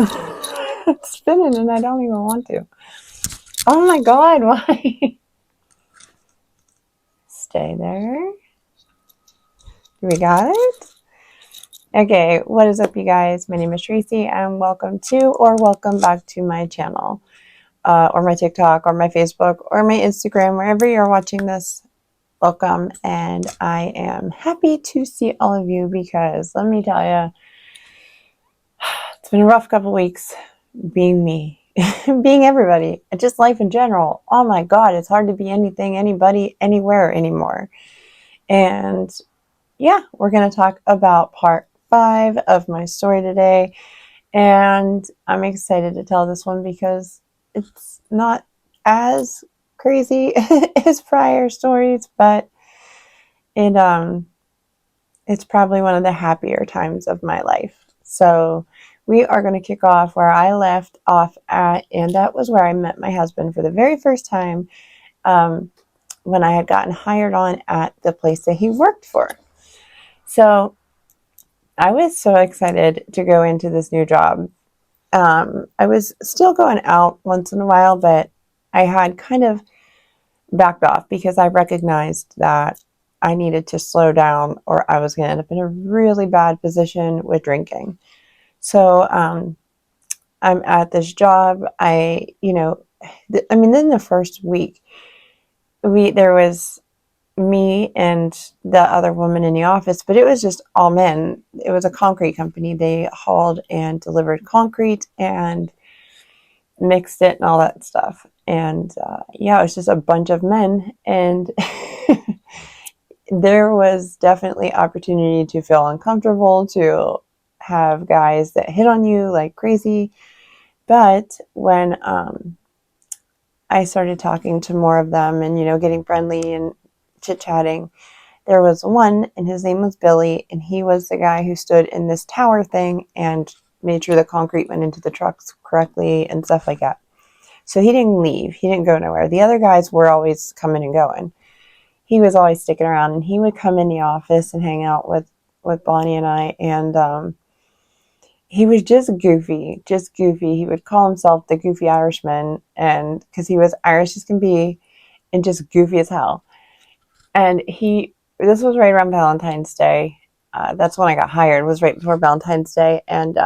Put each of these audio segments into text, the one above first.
It's spinning and I don't even want to. Oh my god, why? Stay there. We got it? Okay, what is up, you guys? My name is Tracy, and welcome back to my channel, or my TikTok, or my Facebook, or my Instagram, wherever you're watching this. Welcome, and I am happy to see all of you because let me tell you, it's been a rough couple weeks being me, being everybody, just life in general. Oh my god, it's hard to be anything, anybody, anywhere anymore. And yeah, we're going to talk about part 5 of my story today. And I'm excited to tell this one because it's not as crazy as prior stories, but it's probably one of the happier times of my life. So we are going to kick off where I left off at, and that was where I met my husband for the very first time, when I had gotten hired on at the place that he worked for. So I was so excited to go into this new job. I was still going out once in a while, but I had kind of backed off because I recognized that I needed to slow down or I was going to end up in a really bad position with drinking. So I'm at this job. Then the first week, there was me and the other woman in the office, but it was just all men. It was a concrete company. They hauled and delivered concrete and mixed it and all that stuff. And yeah, it was just a bunch of men. And there was definitely opportunity to feel uncomfortable, to have guys that hit on you like crazy. But when I started talking to more of them and, getting friendly and chit-chatting, there was one, and his name was Billy, and he was the guy who stood in this tower thing and made sure the concrete went into the trucks correctly and stuff like that. So he didn't leave. He didn't go nowhere. The other guys were always coming and going. He was always sticking around, and he would come in the office and hang out with Bonnie and I, and he was just goofy. He would call himself the Goofy Irishman, and because he was Irish as can be and just goofy as hell. And this was right around Valentine's Day. That's when I got hired, was right before Valentine's Day. And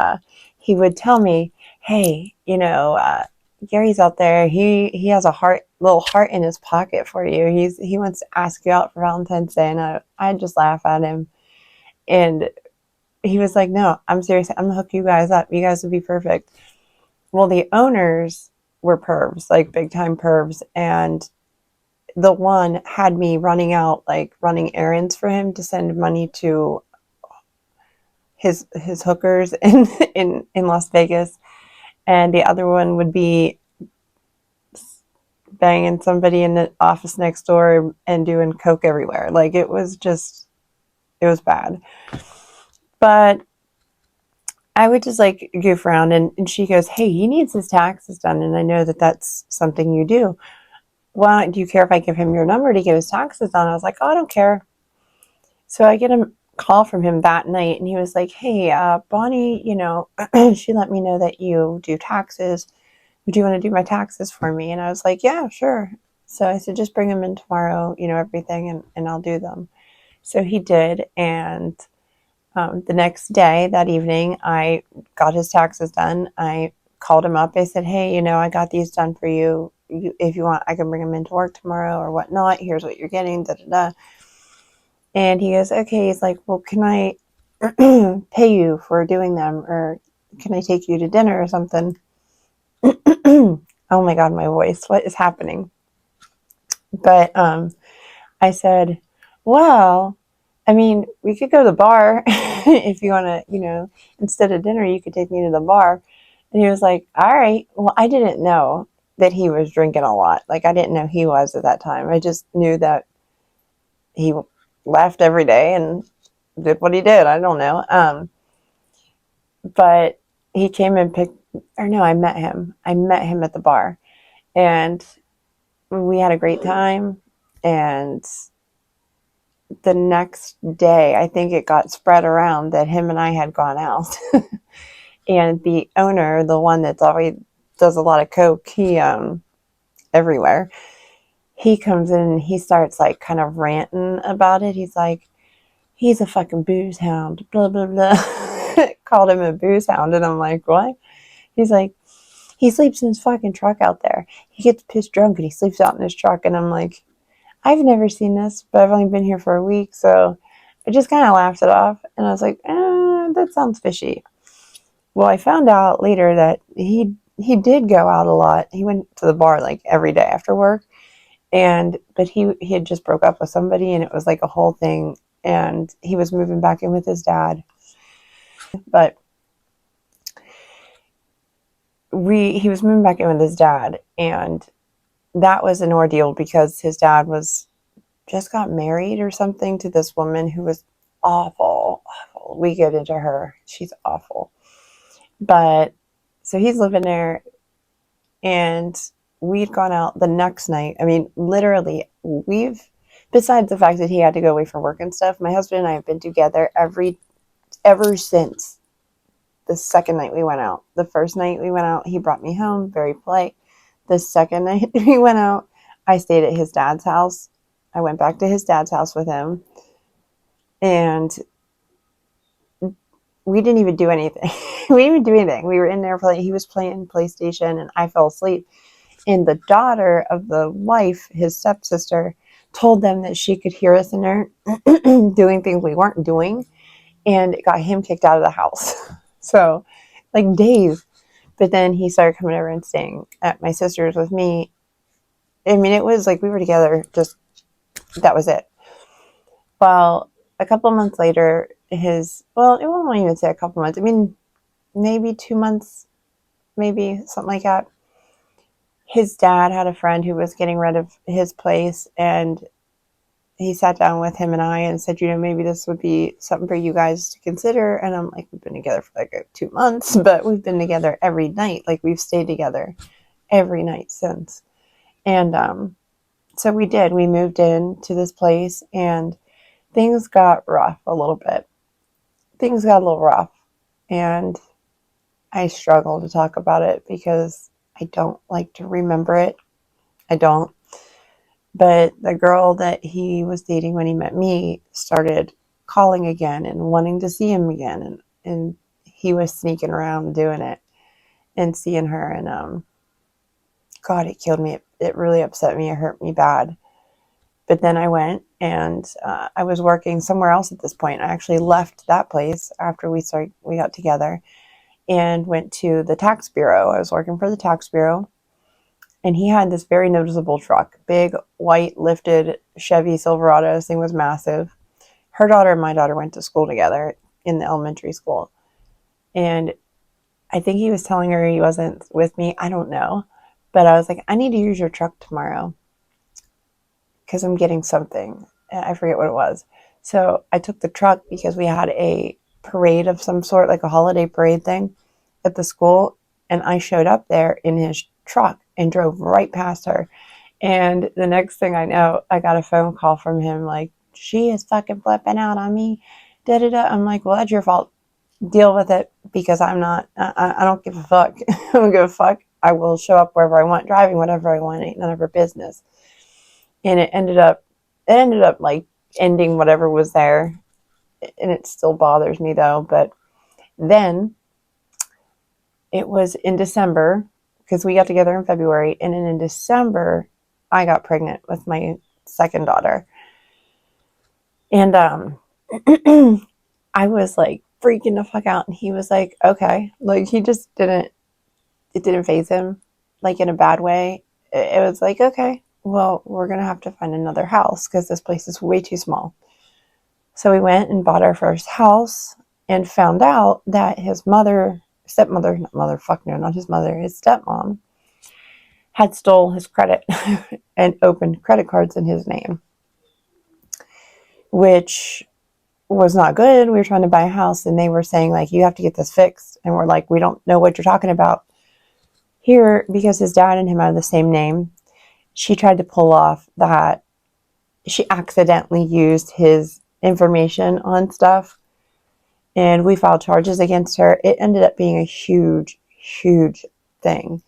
he would tell me, hey, Gary's out there. He has a little heart in his pocket for you. He wants to ask you out for Valentine's Day. And I'd just laugh at him. And he was like, no, I'm serious. I'm gonna hook you guys up. You guys would be perfect. Well, the owners were pervs, like big time pervs. And the one had me running errands for him to send money to his hookers in Las Vegas, and the other one would be banging somebody in the office next door and doing coke everywhere. Like it was bad. But I would just like goof around, and she goes, hey, he needs his taxes done, and I know that that's something you do. Well, do you care if I give him your number to get his taxes done? I was like, oh, I don't care. So I get a call from him that night, and he was like, hey, Bonnie, she let me know that you do taxes. Would you want to do my taxes for me? And I was like, yeah, sure. So I said, just bring them in tomorrow, everything, and I'll do them. So he did, and the next day, that evening, I got his taxes done. I called him up. I said, hey, I got these done for you. If you want, I can bring them into work tomorrow or whatnot. Here's what you're getting, da-da-da. And he goes, okay. He's like, well, can I pay you for doing them? Or can I take you to dinner or something? Oh my God, my voice. What is happening? But I said, well, I mean, we could go to the bar if you want to, instead of dinner, you could take me to the bar. And he was like, all right. Well, I didn't know that he was drinking a lot. Like, I didn't know he was at that time. I just knew that he left every day and did what he did. I don't know. But he came and I met him. I met him at the bar, and we had a great time. And the next day, I think it got spread around that him and I had gone out. And the owner, the one that's always does a lot of coke, he everywhere. He comes in and he starts like kind of ranting about it. He's like, he's a fucking booze hound, blah blah blah. Called him a booze hound, and I'm like, what? He's like, he sleeps in his fucking truck out there. He gets pissed drunk and he sleeps out in his truck, and I'm like, I've never seen this, but I've only been here for a week, so I just kind of laughed it off, and I was like, that sounds fishy. Well, I found out later that he did go out a lot. He went to the bar like every day after work, but he had just broke up with somebody, and it was like a whole thing. And he was moving back in with his dad, but he was moving back in with his dad, and that was an ordeal because his dad was just got married or something to this woman who was awful. We get into her. She's awful. But so he's living there, and we'd gone out the next night. I mean, literally, besides the fact that he had to go away for work and stuff, my husband and I have been together ever since the second night we went out. The first night we went out, he brought me home, very polite. The second night we went out, I stayed at his dad's house. I went back to his dad's house with him, and we didn't even do anything. We didn't even do anything. We were in there playing. He was playing PlayStation, and I fell asleep. And the daughter of the wife, his stepsister, told them that she could hear us in there doing things we weren't doing, and it got him kicked out of the house. So, like days. But then he started coming over and staying at my sister's with me. I mean, it was like we were together, just that was it. Well, a couple months later, it won't even say a couple months. I mean, maybe 2 months, maybe something like that. His dad had a friend who was getting rid of his place, and he sat down with him and I and said, maybe this would be something for you guys to consider. And I'm like, we've been together for like 2 months, but we've been together every night. Like, we've stayed together every night since. And so we did. We moved into this place, and things got rough a little bit. Things got a little rough, and I struggle to talk about it because I don't like to remember it. I don't. But the girl that he was dating when he met me started calling again and wanting to see him again. And he was sneaking around doing it and seeing her. And God, it killed me. It really upset me. It hurt me bad. But then I went, and I was working somewhere else at this point. I actually left that place after we got together, and went to the tax bureau. I was working for the tax bureau. And he had this very noticeable truck, big, white, lifted Chevy Silverado. This thing was massive. Her daughter and my daughter went to school together in the elementary school. And I think he was telling her he wasn't with me. I don't know. But I was like, I need to use your truck tomorrow because I'm getting something. I forget what it was. So I took the truck because we had a parade of some sort, like a holiday parade thing at the school. And I showed up there in his truck and drove right past her. And the next thing I know, I got a phone call from him like, she is fucking flipping out on me. Da da da. I'm like, well, that's your fault. Deal with it, because I'm not, I don't give a fuck. I don't give a fuck. I will show up wherever I want, driving whatever I want. Ain't none of her business. And it ended up like ending whatever was there. And it still bothers me though. But then it was in December, because we got together in February, and then in December, I got pregnant with my second daughter. And I was like freaking the fuck out, and he was like, okay. Like, it didn't faze him, like in a bad way. It was like, okay, well, we're going to have to find another house because this place is way too small. So we went and bought our first house and found out that his stepmom had stole his credit and opened credit cards in his name, which was not good. We were trying to buy a house, and they were saying, like, you have to get this fixed. And we're like, we don't know what you're talking about here, because his dad and him have the same name. She tried to pull off that she accidentally used his information on stuff, and we filed charges against her. It ended up being a huge, huge thing.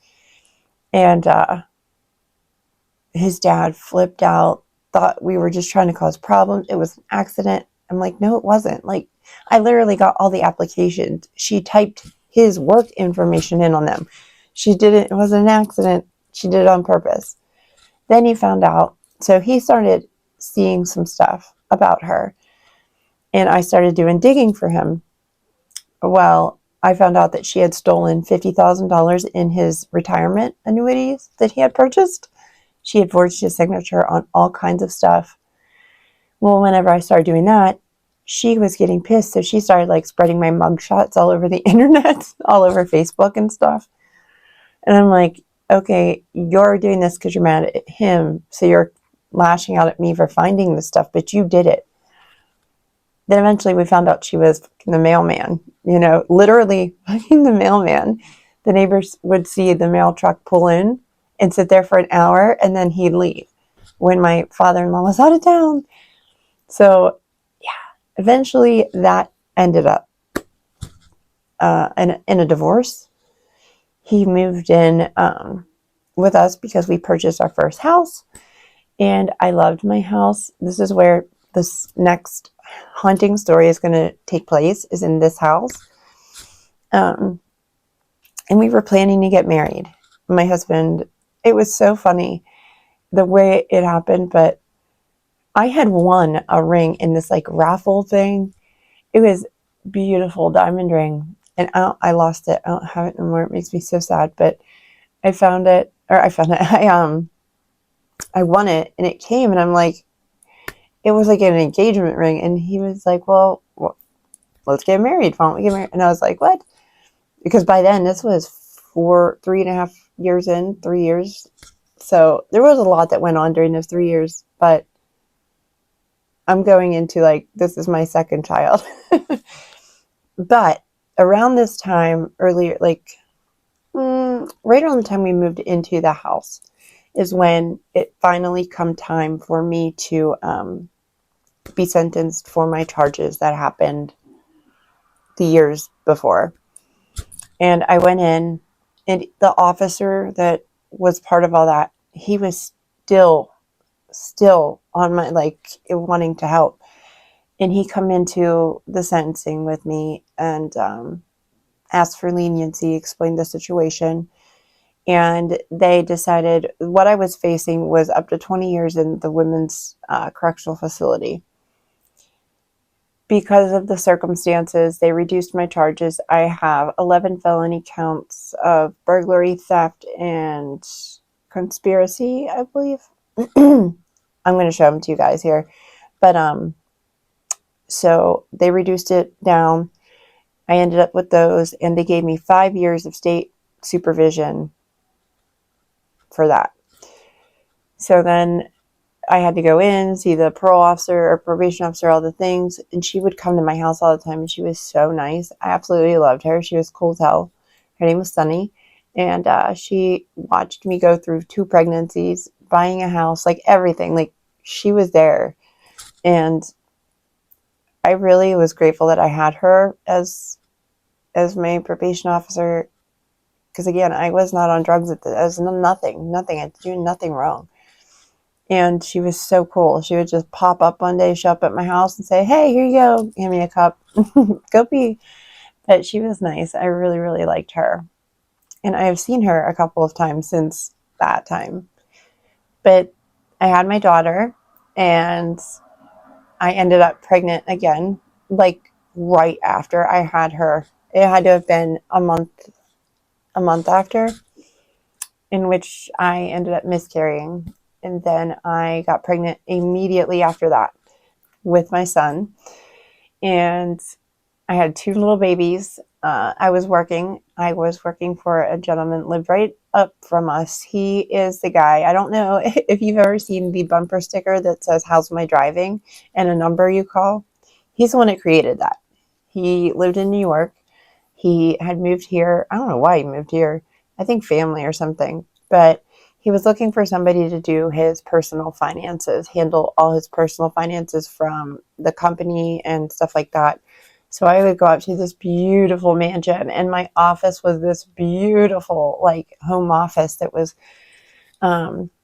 And his dad flipped out, thought we were just trying to cause problems. It was an accident. I'm like, no, it wasn't. Like, I literally got all the applications. She typed his work information in on them. She did it. It wasn't an accident. She did it on purpose. Then he found out. So he started seeing some stuff about her. And I started doing digging for him. Well, I found out that she had stolen $50,000 in his retirement annuities that he had purchased. She had forged his signature on all kinds of stuff. Well, whenever I started doing that, she was getting pissed. So she started like spreading my mugshots all over the internet, all over Facebook and stuff. And I'm like, okay, you're doing this because you're mad at him. So you're lashing out at me for finding this stuff, but you did it. Then eventually we found out she was the mailman, literally fucking the mailman. The neighbors would see the mail truck pull in and sit there for an hour, and then he'd leave when my father-in-law was out of town. So yeah, eventually that ended up in a divorce. He moved in with us because we purchased our first house, and I loved my house. This is where this next haunting story is going to take place, is in this house. And we were planning to get married. My husband, it was so funny the way it happened, but I had won a ring in this like raffle thing. It was beautiful diamond ring, and I lost it. I don't have it anymore. It makes me so sad, but I found it. I won it, and it came, and I'm like, it was like an engagement ring, and he was like, well, let's get married. Why don't we get married? And I was like, what? Because by then, this was 3.5 years in, 3 years. So there was a lot that went on during those 3 years, but I'm going into like, this is my second child. But around this time, earlier, like right around the time we moved into the house, is when it finally come time for me to be sentenced for my charges that happened the years before. And I went in, and the officer that was part of all that, he was still on my, like, wanting to help. And he come into the sentencing with me and asked for leniency, explained the situation. And they decided what I was facing was up to 20 years in the women's correctional facility. Because of the circumstances, they reduced my charges. I have 11 felony counts of burglary, theft, and conspiracy, I believe. I'm going to show them to you guys here. But so they reduced it down. I ended up with those, and they gave me 5 years of state supervision for that. So then I had to go in, see the parole officer or probation officer, all the things. And she would come to my house all the time, and she was so nice. I absolutely loved her. She was cool as hell. Her name was Sunny. And she watched me go through 2 pregnancies, buying a house, like everything. Like, she was there. And I really was grateful that I had her as my probation officer. Because again, I was not on drugs at I was nothing. I was doing nothing wrong. And she was so cool. She would just pop up one day, show up at my house and say, hey, here you go. Give me a cup. Go pee. But she was nice. I really, really liked her. And I have seen her a couple of times since that time. But I had my daughter, and I ended up pregnant again, like right after I had her. It had to have been a month after, in which I ended up miscarrying. And then I got pregnant immediately after that with my son. And I had 2 little babies. I was working for a gentleman that lived right up from us. He is the guy. I don't know if you've ever seen the bumper sticker that says, how's my driving, and a number you call. He's the one that created that. He lived in New York. He had moved here. I don't know why he moved here. I think family or something. But he was looking for somebody to do his personal finances, handle all his personal finances from the company and stuff like that. So I would go up to this beautiful mansion, and my office was this beautiful, like, home office that was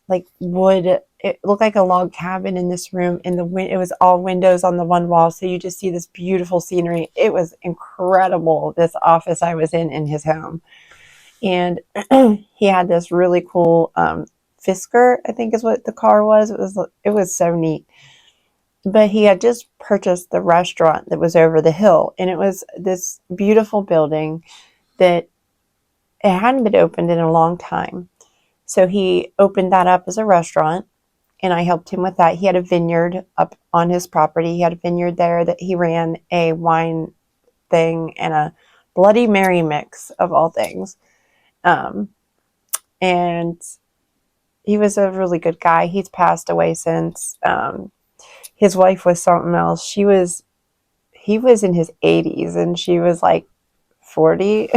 like wood. It looked like a log cabin in this room, and it was all windows on the one wall, so you just see this beautiful scenery. It was incredible, this office I was in his home. And he had this really cool Fisker, I think is what the car was. It was so neat. But he had just purchased the restaurant that was over the hill, and it was this beautiful building that it hadn't been opened in a long time. So he opened that up as a restaurant, and I helped him with that. He had a vineyard up on his property. He had a vineyard there that he ran a wine thing and a Bloody Mary mix of all things. And he was a really good guy. He's passed away since. His wife was something else. He was in his 80s, and she was like 40.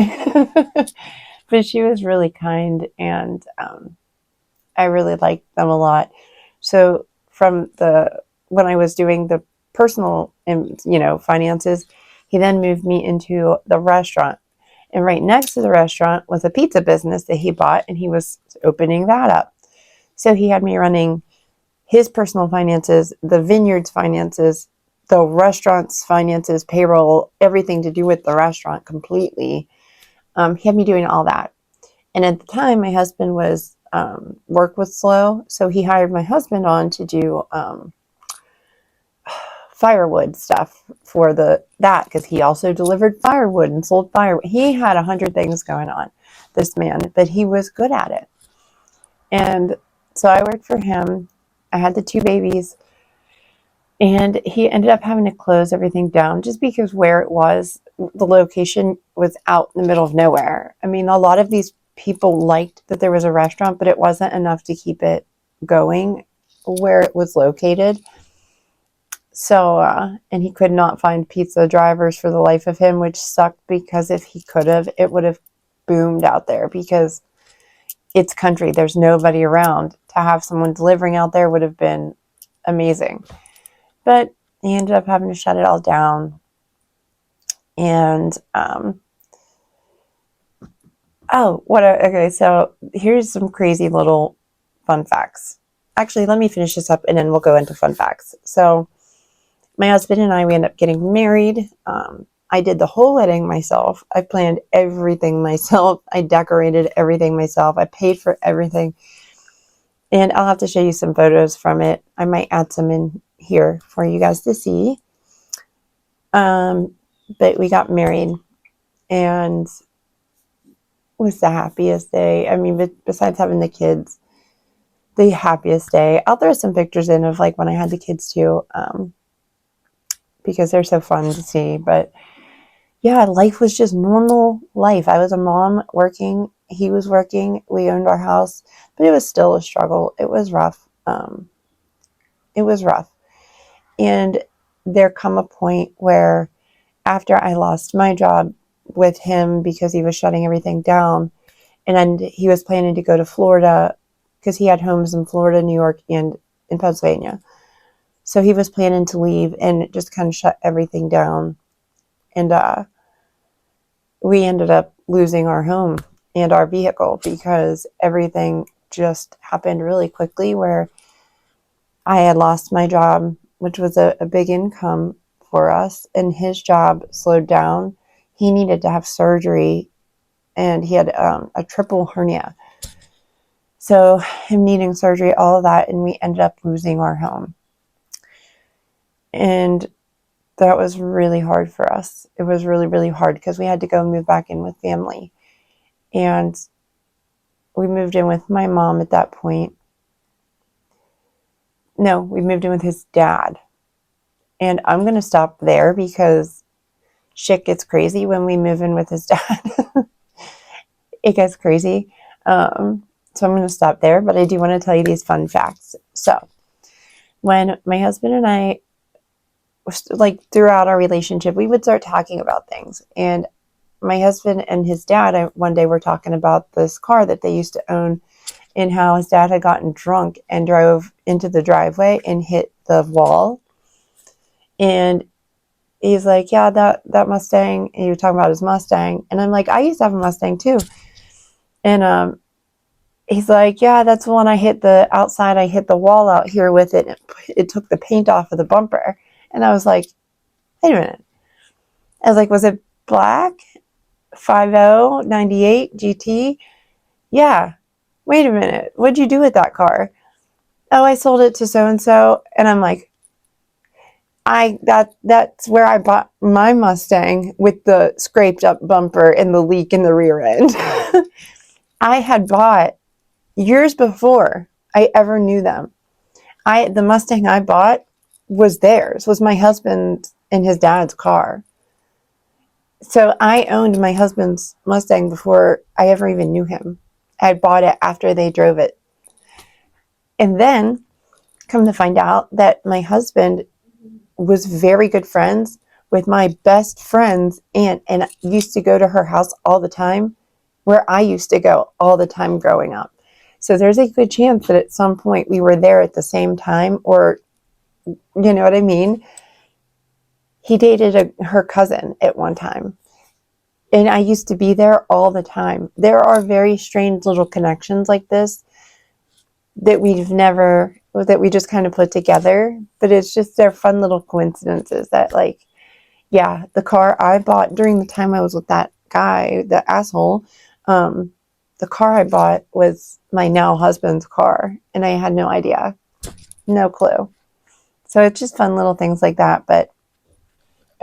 But she was really kind, and I really liked them a lot. So when I was doing the personal, finances, he then moved me into the restaurant. And right next to the restaurant was a pizza business that he bought, and he was opening that up. So he had me running his personal finances, the vineyard's finances, the restaurant's finances, payroll, everything to do with the restaurant completely. He had me doing all that. And at the time, my husband was, work was slow. So he hired my husband on to do firewood stuff for that, because he also delivered firewood and sold firewood. He had 100 things going on, this man, but he was good at it. And so I worked for him. I had the 2 babies, and he ended up having to close everything down just because where it was, the location was out in the middle of nowhere. I mean, a lot of these people liked that there was a restaurant, but it wasn't enough to keep it going where it was located. So, and he could not find pizza drivers for the life of him, which sucked, because if he could have, it would have boomed out there, because it's country. There's nobody around. To have someone delivering out there would have been amazing. But he ended up having to shut it all down. And, okay, so here's some crazy little fun facts. Actually, let me finish this up, and then we'll go into fun facts. So my husband and I, we ended up getting married. I did the whole wedding myself. I planned everything myself. I decorated everything myself. I paid for everything. And I'll have to show you some photos from it. I might add some in here for you guys to see. But we got married, and it was the happiest day. I mean, besides having the kids, the happiest day. I'll throw some pictures in of like when I had the kids too, because they're so fun to see. But yeah, life was just normal life. I was a mom working. He was working. We owned our house, but it was still a struggle. It was rough. It was rough. And there come a point where, after I lost my job with him because he was shutting everything down, and he was planning to go to Florida because he had homes in Florida, New York, and in Pennsylvania. So he was planning to leave and just kind of shut everything down. And we ended up losing our home and our vehicle because everything just happened really quickly, where I had lost my job, which was a big income for us, and his job slowed down. He needed to have surgery, and he had a triple hernia. So him needing surgery, all of that, and we ended up losing our home. And that was really hard for us. It was really, really hard because we had to go move back in with family. And we moved in with my mom at that point. No, we moved in with his dad. And I'm going to stop there because shit gets crazy when we move in with his dad. It gets crazy. So I'm going to stop there, but I do want to tell you these fun facts. So when my husband and I, like throughout our relationship, we would start talking about things. And my husband and his dad, one day were talking about this car that they used to own, and how his dad had gotten drunk and drove into the driveway and hit the wall. And he's like, yeah, that Mustang. And he was talking about his Mustang. And I'm like, I used to have a Mustang too. And he's like, yeah, that's the one I hit the outside. I hit the wall out here with it. And it took the paint off of the bumper. And I was like, wait a minute. I was like, was it black? 50, 98 GT? Yeah. Wait a minute. What'd you do with that car? Oh, I sold it to so-and-so. And I'm like, that's where I bought my Mustang with the scraped up bumper and the leak in the rear end. I had bought years before I ever knew them. The Mustang I bought was theirs, was my husband and his dad's car. So I owned my husband's Mustang before I ever even knew him. I had bought it after they drove it. And then come to find out that my husband was very good friends with my best friend's aunt and used to go to her house all the time, where I used to go all the time growing up. So there's a good chance that at some point we were there at the same time, or you know what I mean? He dated her cousin at one time. And I used to be there all the time. There are very strange little connections like this that we just kind of put together. But it's just, they're fun little coincidences that, like, yeah, the car I bought during the time I was with that guy, the asshole, the car I bought was my now husband's car. And I had no idea. No clue. So it's just fun little things like that. But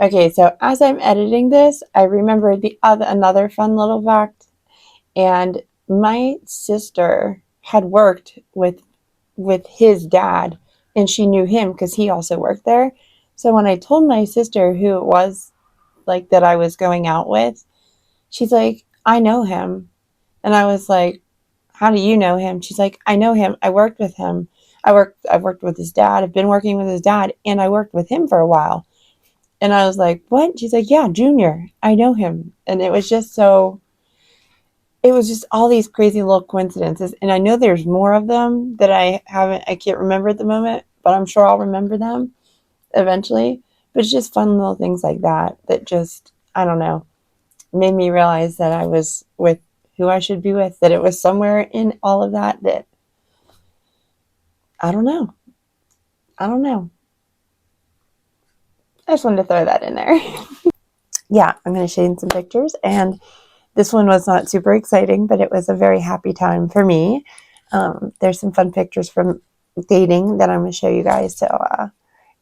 okay, so as I'm editing this, I remembered another fun little fact. And my sister had worked with his dad, and she knew him because he also worked there. So when I told my sister who it was, like, that I was going out with, she's like, I know him. And I was like, how do you know him? She's like, I know him. I worked with him. I've worked with his dad. I've been working with his dad, and I worked with him for a while. And I was like, what? She's like, yeah, Junior. I know him. And it was just all these crazy little coincidences. And I know there's more of them that I can't remember at the moment, but I'm sure I'll remember them eventually. But it's just fun little things like that just, I don't know, made me realize that I was with who I should be with, that it was somewhere in all of that I don't know. I just wanted to throw that in there. Yeah, I'm going to show you some pictures. And this one was not super exciting, but it was a very happy time for me. There's some fun pictures from dating that I'm going to show you guys. So,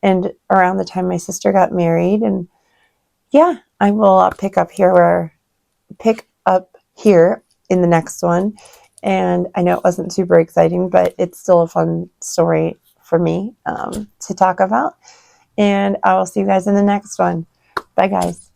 and around the time my sister got married. And yeah, I will pick up here in the next one. And I know it wasn't super exciting, but it's still a fun story for me to talk about. And I will see you guys in the next one. Bye, guys.